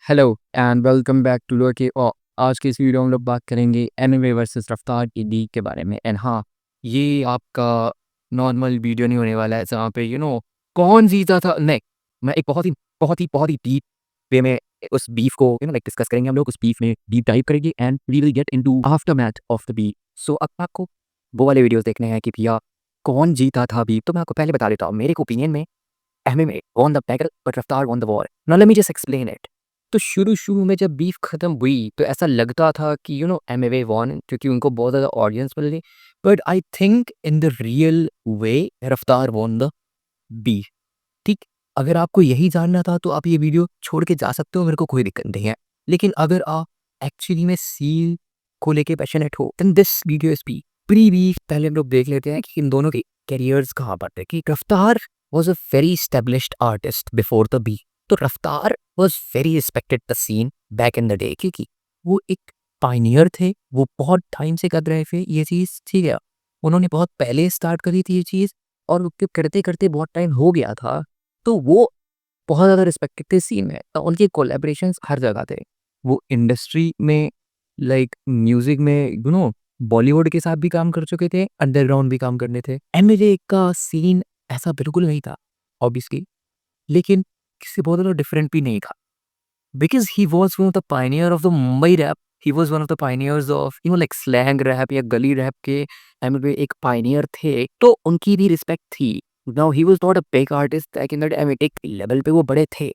Hello and welcome back to low key आज की इस वीडियो में हम लोग बात करेंगे एनिमे वर्सेस रफ्तार की लीग के बारे में। एंड हाँ, ये आपका नॉर्मल वीडियो नहीं होने वाला है जहाँ पे कौन जीता था। नहीं, मैं एक बहुत ही डीप वे में उस बीफ को डिस्कस करेंगे। हम लोग उस बीफ में डीप डाइव करेंगे and we will get into aftermath of the beef. So अब आपको वो वाले वीडियोस देखने हैं कि भैया कौन जीता था बीफ। तो मैं आपको पहले बता देता हूँ, मेरे ओपिनियन में MMA won the battle but रफ्तार won the war. Now let me just explain it. तो शुरू में जब बीफ खत्म हुई तो ऐसा लगता था कि एमएमए वॉन, क्योंकि उनको बहुत ज़्यादा ऑडियंस मिल गई। But I think in the real way रफ्तार वॉन द बीफ। ठीक, अगर आपको यही जानना था तो आप ये वीडियो छोड़ के जा सकते हो, मेरे को कोई दिक्कत नहीं है। लेकिन अगर आप एक्चुअली में सील को लेके पैशनेट हो then this video is be pre beef. पहले हम लोग देख लेते हैं कि इन दोनों के कैरियर्स कहाँ पर थे। कि रफ्तार was a very established artist before the beef. तो रफ्तार was very respected the scene back in the day, क्योंकि वो एक पाइनियर थे। वो बहुत टाइम से कर रहे थे ये चीज़, ठीक है। उन्होंने बहुत पहले स्टार्ट करी थी ये चीज़ और उसके करते करते बहुत टाइम हो गया था। तो वो बहुत ज़्यादा रिस्पेक्टेड थे सीन में। तो उनके कोलैबोरेशंस हर जगह थे। वो इंडस्ट्री में लाइक म्यूजिक में बॉलीवुड के साथ भी काम कर चुके थे, अंडरग्राउंड भी काम करने थे। एमएलए का सीन ऐसा बिल्कुल नहीं था ऑब्वियसली, लेकिन किसी बहुत ज़्यादा डिफरेंट भी नहीं था। Because he was one of the pioneer of the Mumbai rap. He was one of the pioneers of like slang rap या गली रैप के एमएलए एक पायनियर थे, तो उनकी भी रिस्पेक्ट थी। Now he was not a big artist back in the day. एक level पे वो बड़े थे,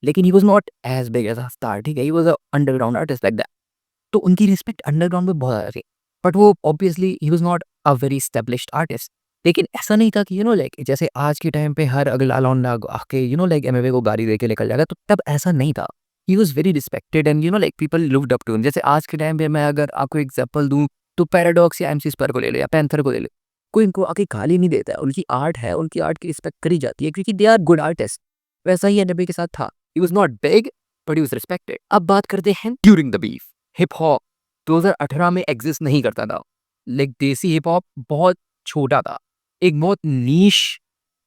लेकिन he was not as big as a star, ठीक है। He was a underground artist like that. तो उनकी रिस्पेक्ट अंडरग्राउंड में बहुत ज़्यादा थी। बट वो obviously he was not a very established artist. लेकिन ऐसा नहीं था कि लाइक जैसे आज के टाइम पे हर अगला लौंडा आके लाइक एमवे को गाली दे के निकल जाएगा, तो तब ऐसा नहीं था। He was very respected and like people looked up to him. जैसे आज के टाइम पे मैं अगर आपको एग्जांपल दूँ तो पैराडॉक्स या एमसी स्क्वायर को ले लो या पैंथर को ले लो। कोई इनको आके गाली नहीं देता है। उनकी आर्ट है, उनकी आर्ट की रिस्पेक्ट करी जाती है क्योंकि दे आर गुड आर्टिस्ट। वैसा ही एनबी के साथ था। He was not big but he was respected. अब बात करते हैं during the beef. Hip hop 2018 में एग्जिस्ट नहीं करता था। लाइक देसी हिप हॉप बहुत छोटा था, एक बहुत नीश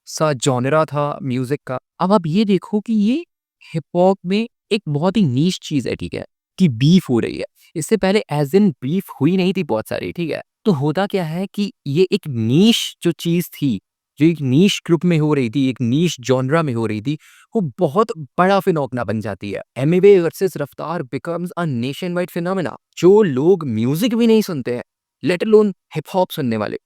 सा जॉनरा था म्यूजिक का। अब आप ये देखो कि ये हिप हॉप में एक बहुत ही नीश चीज है, ठीक है, कि बीफ हो रही है। इससे पहले एज इन बीफ हुई नहीं थी बहुत सारी, ठीक है। तो होता क्या है कि ये एक नीश जो चीज थी, जो एक नीश ग्रुप में हो रही थी, एक नीश जॉनरा में हो रही थी, वो बहुत बड़ा फिनोमेना बन जाती है। एमवे वर्सेस रफ्तार becomes a nation wide phenomena. जो लोग म्यूजिक भी नहीं सुनते हैं, लेट अलोन हिप हॉप सुनने वाले,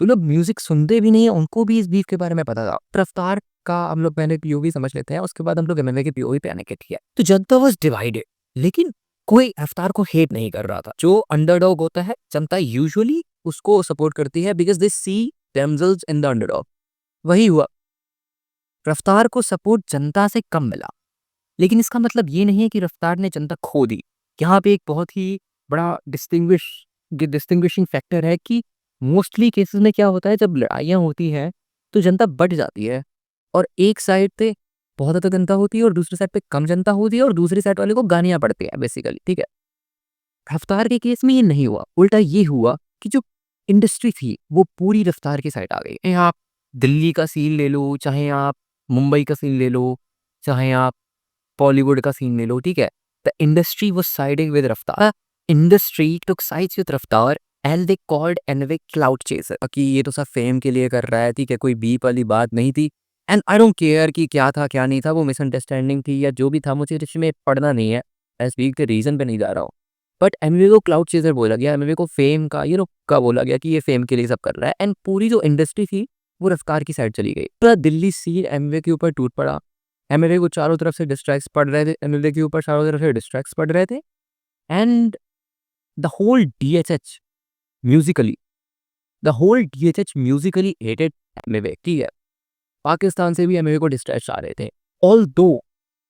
तो लोग म्यूजिक सुनते भी नहीं है, उनको भी इस बीफ के बारे में पता था। रफ्तार का हम लोग पहले पीओवी समझ लेते हैं, उसके बाद हम लोग एमएमए के पीओवी पे आने के लिए। तो जनता वाज डिवाइडेड, लेकिन कोई रफ्तार को हेट नहीं कर रहा था। जो अंडरडॉग होता है, जनता यूजुअली उसको सपोर्ट करती है because they see themselves in the underdog. वही हुआ, रफ्तार को सपोर्ट जनता से कम मिला। लेकिन इसका मतलब ये नहीं है कि रफ्तार ने जनता खो दी। यहाँ पे एक बहुत ही बड़ा डिस्टिंग्विशिंग फैक्टर है कि मोस्टली केसेस में क्या होता है, जब लड़ाइयाँ होती हैं तो जनता बट जाती है और एक साइड पे बहुत ज़्यादा जनता होती है और दूसरी साइड पे कम जनता होती है और दूसरी साइड वाले को गालियाँ पड़ती हैं बेसिकली, ठीक है। रफ्तार के केस में ये नहीं हुआ, उल्टा ये हुआ कि जो इंडस्ट्री थी वो पूरी रफ्तार की साइड आ गई। चाहे आप दिल्ली का सीन ले लो, चाहे आप मुंबई का सीन ले लो, चाहे आप बॉलीवुड का सीन ले लो, ठीक है। The industry was siding with रफ्तार। इंडस्ट्री टुक साइड्स विद रफ्तार and they called envy cloud chaser, कि ये तो सब फेम के लिए कर रहा है, ठीक है, कोई बीप वाली बात नहीं थी। एंड आई डोंट केयर कि क्या था क्या नहीं था, वो मिसअंडरस्टैंडिंग थी या जो भी था, मुझे इसमें पढ़ना नहीं है। मैं स्पीक के रीजन पे नहीं जा रहा हूँ। बट एमवे को क्लाउड चेजर बोला गया, एमवे को फेम का का बोला गया कि ये फेम के लिए सब कर रहा है। एंड पूरी जो इंडस्ट्री थी वो रफ्तार की साइड चली गई। पूरा दिल्ली सीन एमवे के ऊपर टूट पड़ा। एमएलए को चारों तरफ से डिस्ट्रैक्ट्स पड़ रहे थे, एमएलए के ऊपर चारों तरफ से डिस्ट्रैक्ट्स पड़ रहे थे। And the whole DHH musically the whole DHH musically hated MLA, ठीक है। पाकिस्तान से भी एमएलए को डिस्ट्रैक्ट्स आ रहे थे। Although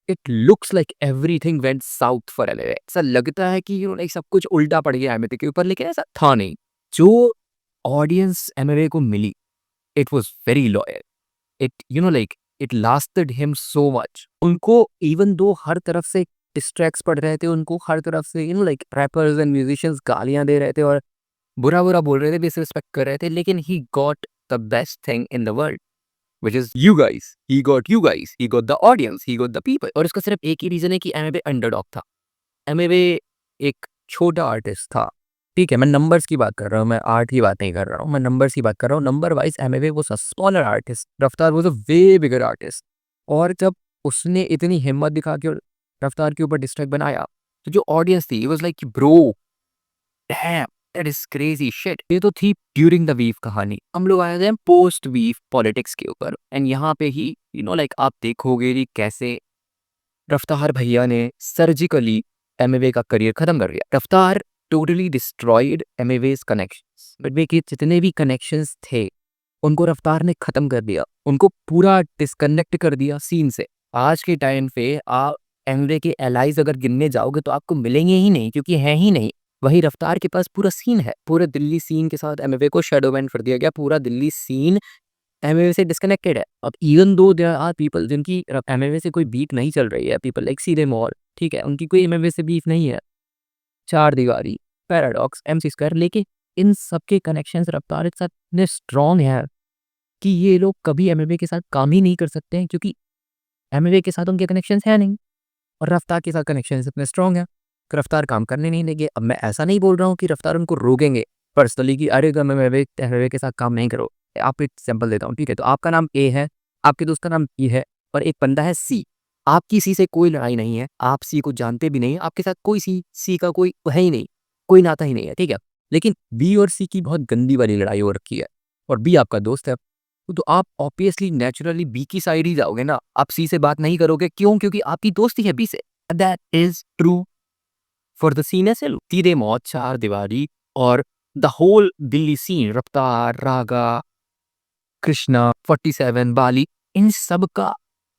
it looks like everything went south for MLA. ऐसा लगता है कि सब कुछ उल्टा पड़ गया एमएलए के ऊपर, लेकिन ऐसा था नहीं। जो ऑडियंस एमएलए को मिली, it was very loyal. It like it lasted him so much. उनको इवन दो हर तरफ से डिस्ट्रैक्ट्स पड़ रहे थे, उनको हर तरफ से लाइक रैपर्स एंड म्यूजिशियंस गालियां दे रहे थे और बुरा बुरा बोल रहे थे, डिसरिस्पेक्ट कर रहे थे, लेकिन he got the best thing in the world, which is you guys. He got you guys, he got the audience, he got the people. और इसका सिर्फ एक ही रीजन है कि एमवे अंडरडॉग था। एमवे एक छोटा आर्टिस्ट था। ठीक है, मैं नंबर्स की बात कर रहा हूँ, मैं आर्ट की बात नहीं कर रहा हूँ, मैं नंबर्स की बात कर रहा हूँ। Number wise Emiway was a smaller artist, Raftaar was a way bigger artist. और जब उसने इतनी हिम्मत दिखा के रफ्तार के ऊपर डिस्ट्रैक्ट बनाया, तो जो ऑडियंस थी, was like bro damn, that is crazy shit. ये तो थी ड्यूरिंग द वीव कहानी। हम लोग आए थे पोस्ट वीव पॉलिटिक्स के ऊपर, एंड यहाँ पे ही लाइक आप देखोगे कि कैसे रफ्तार भैया ने सर्जिकली एमवे का करियर खत्म कर दिया। रफ्तार totally destroyed Amway's connections, Amway के जितने भी कनेक्शंस थे उनको रफ्तार ने खत्म कर दिया, उनको पूरा डिस्कनेक्ट कर दिया सीन से। आज के टाइम पे आप एमवे के एलाइज अगर गिनने जाओगे तो आपको मिलेंगे ही नहीं, क्योंकि हैं ही नहीं। वही रफ्तार के पास पूरा सीन है, पूरे दिल्ली सीन के साथ एमवे को शैडो बैन कर दिया गया। पूरा दिल्ली सीन एमवे से डिस्कनेक्टेड है। अब even though there are people जिनकी एमवे से कोई बीफ नहीं चल रही है, पीपल लाइक सीधे मॉल, ठीक है, उनकी कोई एमवे से बीफ नहीं है। चार दीवारी, पैराडॉक्स, एमसी स्क्वायर, लेकिन इन सबके कनेक्शंस रफ्तार के साथ इतने स्ट्रॉन्ग है कि ये लोग कभी एमवे के साथ काम ही नहीं कर सकते हैं, क्योंकि एमवे के साथ उनके कनेक्शंस है नहीं, और रफ्तार के साथ कनेक्शंस इतने स्ट्रॉन्ग है कि रफ्तार काम करने नहीं देंगे। अब मैं ऐसा नहीं बोल रहा हूँ कि रफ्तार उनको रोकेंगे पर्सनली कि अरे मैं एमवे के साथ काम नहीं करो। आप एक एग्जाम्पल देता हूँ, ठीक है, तो आपका नाम ए है, आपके दोस्त का नाम बी है, और एक बंदा है सी। आपकी सी से कोई लड़ाई नहीं है, आप सी को जानते भी नहीं, आपके साथ कोई सी का कोई है ही नहीं, कोई नाता ही नहीं है, ठीक है। लेकिन बी और सी की बहुत गंदी वाली लड़ाई हो रखी है, और बी आपका दोस्त है, तो आप ऑब्वियसली नेचुरली बी की साइड ही जाओगे ना, आप सी से बात नहीं करोगे। क्यों? क्योंकि आपकी दोस्ती है बी से। That is true for the scene as well. तीरे मौत, चार दीवारी, और द होल दिल्ली सीन, रफ्तार, रागा, कृष्णा, 47, बाली, इन सब का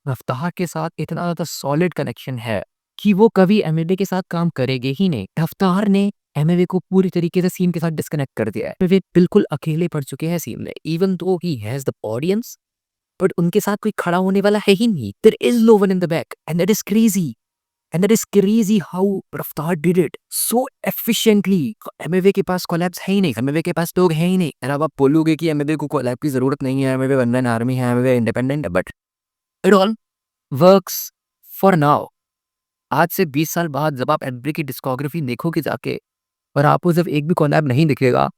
रफ्तार के साथ इतना ज़्यादा सॉलिड कनेक्शन है कि वो कभी एमवे के साथ काम करेंगे ही नहीं। रफ्तार ने एमवे को पूरी तरीके से सीन के साथ डिस्कनेक्ट कर दिया है। एमवे बिल्कुल अकेले पड़ चुके हैं सीन में, even though he has the audience, but उनके साथ कोई खड़ा होने वाला है ही नहीं। There is no one in the back, and that is crazy. And that is crazy how Raftaar did it so efficiently. Emiway के पास कोलैब्स है ही नहीं, एमवे के पास लोग हैं ही नहीं। और अब आप बोलोगे कि एमवे को कोलैब की जरूरत नहीं है, एमवे वन मैन आर्मी है, एमवे इंडिपेंडेंट है, but it all works for now. आज से 20 साल बाद जब आप एमवे की डिस्कोग्राफी देखोगे जाके, और आपको जब एक भी कोलैब नहीं दिखेगा,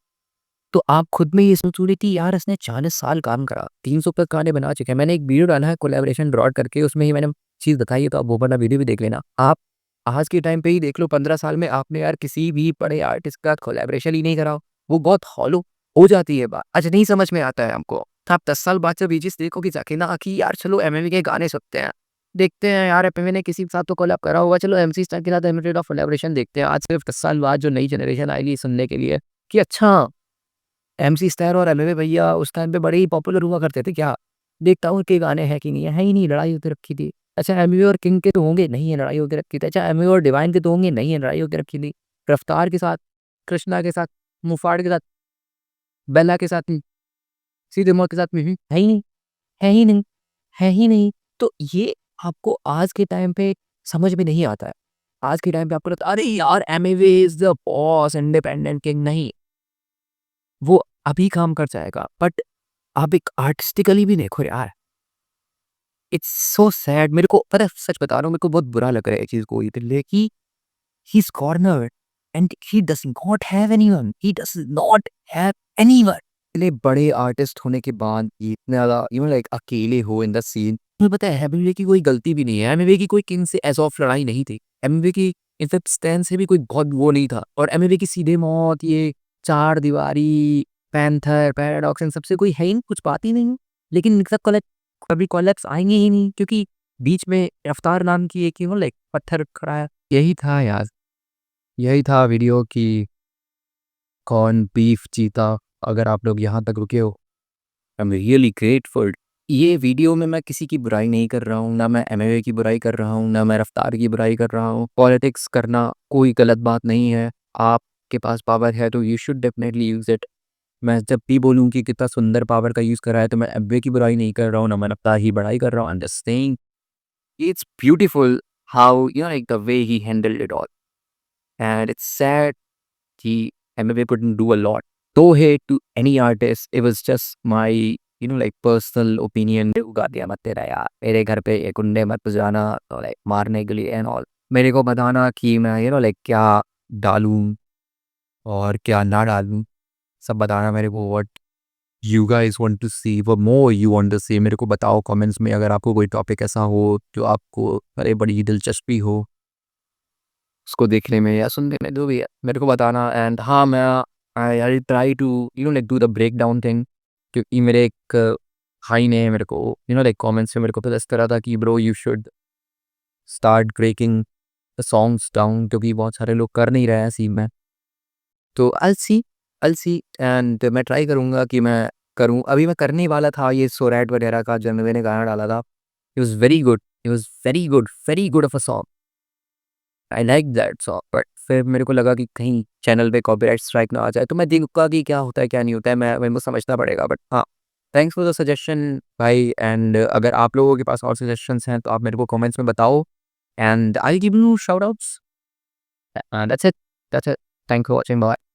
तो आप खुद में ये सोचोगे कि यार इसने 40 साल काम करा, 300 प्लस गाने बना चुके हैं। मैंने एक वीडियो डाला है कोलैबोरेशन ड्रॉट करके, उसमें ही मैंने चीज़ बताई है, तो आप वो वाला वीडियो भी देख लेना। आप आज के टाइम पे ही देख लो, 15 साल में आपने यार किसी भी बड़े आर्टिस्ट का कोलैबोरेशन ही नहीं करा हो, वो बहुत हॉलो हो जाती है बात। अच्छा, नहीं समझ में आता है हमको, तो आप 10 साल बाद जब ये चीज़ देखोगे जाके ना कि यार चलो एमवे के गाने सुनते हैं, देखते हैं यार एमवे ने किसी के साथ तो कोलैब करा होगा, चलो एमसी स्टार के साथ एमवे ऑफ कोलैबोरेशन देखते हैं। आज सिर्फ 10 साल बाद जो नई जनरेशन आएगी सुनने के लिए कि अच्छा, एमसी स्टार और एमवे भैया उस टाइम पे बड़े ही पॉपुलर हुआ करते थे क्या? देखता हूँ कि गाने हैं कि नहीं है ही नहीं, लड़ाई होके रखी थी। अच्छा, एमवे और किंग के तो होंगे, नहीं है, लड़ाई होके रखी थी। अच्छा, एमवे और डिवाइन के तो होंगे, नहीं है, लड़ाई होके रखी थी। रफ्तार के साथ, कृष्णा के साथ, मुफाड़ के साथ, बेला के साथ, सीधे मौत के साथ है ही नहीं, है ही नहीं, है ही नहीं। तो ये आपको आज के टाइम पे समझ में नहीं आता है। आज के टाइम पे आपको लगता है अरे यार Amway is the boss, independent king. नहीं, वो अभी काम कर जाएगा, बट आप एक आर्टिस्टिकली भी देखो यार, इट्स सो सैड। मेरे को पता है, सच बता रहा हूँ, मेरे को बहुत बुरा लग रहा है इस चीज को, ये कि he is cornered and he does not have anyone, he does not have anyone. इतने बड़े आर्टिस्ट होने के बाद ये इतने ज्यादा लाइक अकेले हो इन द सीन। तुम्हें पता है एमवे की कोई गलती भी नहीं है, एमवे की कोई किंग से एज ऑफ लड़ाई नहीं थी, एमवे की इनफैक्ट स्टैन से भी कोई बहुत वो नहीं था, और एमवे की सीधे मौत, ये चार दीवारी, पैंथर, पैराडॉक्स, इन सबसे कोई है ही नहीं, कुछ बात ही नहीं। लेकिन इनके साथ कभी कोलैप्स आएंगे ही नहीं, क्योंकि बीच में रफ्तार नाम की एक लाइक पत्थर खड़ा है। यही था यार, यही था वीडियो की कौन बीफ जीता। अगर आप लोग यहाँ तक रुके हो, आई एम रियली ग्रेटफुल। ये वीडियो में मैं किसी की बुराई नहीं कर रहा हूँ, ना मैं एमवे की बुराई कर रहा हूँ, ना मैं रफ्तार की बुराई कर रहा हूँ। पॉलिटिक्स करना कोई गलत बात नहीं है, आपके पास पावर है तो you should definitely use it. मैं जब भी बोलूँ कि कितना सुंदर पावर का यूज़ करा है, तो मैं एमवे की बुराई नहीं कर रहा हूँ, ना मैं रफ्तार की बुराई कर रहा हूँ। I am just saying it's beautiful how like the way he handled it all, and it's sad कि Amway couldn't do a lot. No hate to any artist, it was just my like personal opinion गा दिया मत तेरा यार, मेरे घर पे ये गुंडे मत जाना तो लाइक मारने के लिए एंड ऑल। मेरे को बताना कि मैं लाइक क्या डालूँ और क्या ना डालूँ, सब बताना मेरे को। What you guys want to see, what more you want to see, मेरे को बताओ कमेंट्स में। अगर आपको कोई टॉपिक ऐसा हो जो आपको अरे बड़ी दिलचस्पी हो उसको देखने में या सुनने में, जो भी है मेरे को बताना। एंड हाँ, मैं I try to like do the break down thing, क्योंकि मेरे एक भाई ने मेरे को लाइक कमेंट्स में मेरे को सजेस्ट करा था कि bro you should start breaking the songs down, क्योंकि बहुत सारे लोग कर नहीं रहे हैं सीन में। तो आई सी एंड मैं ट्राई करूँगा कि मैं करूँ। अभी मैं करने ही वाला था ये सोरैट वगैरह का, जनवे ने गाना डाला था। It was very good, it was very good of a song. I like that song, but फिर मेरे को लगा कि कहीं चैनल पे कॉपीराइट स्ट्राइक ना आ जाए, तो मैं देखूँगा कि क्या होता है क्या नहीं होता है, मैं मेरे को समझना पड़ेगा। बट हाँ, थैंक्स फॉर द सजेशन भाई। एंड अगर आप लोगों के पास और सजेशंस हैं तो आप मेरे को कमेंट्स में बताओ and I will give you shout outs. That's it, that's it. Thank you for watching, bye.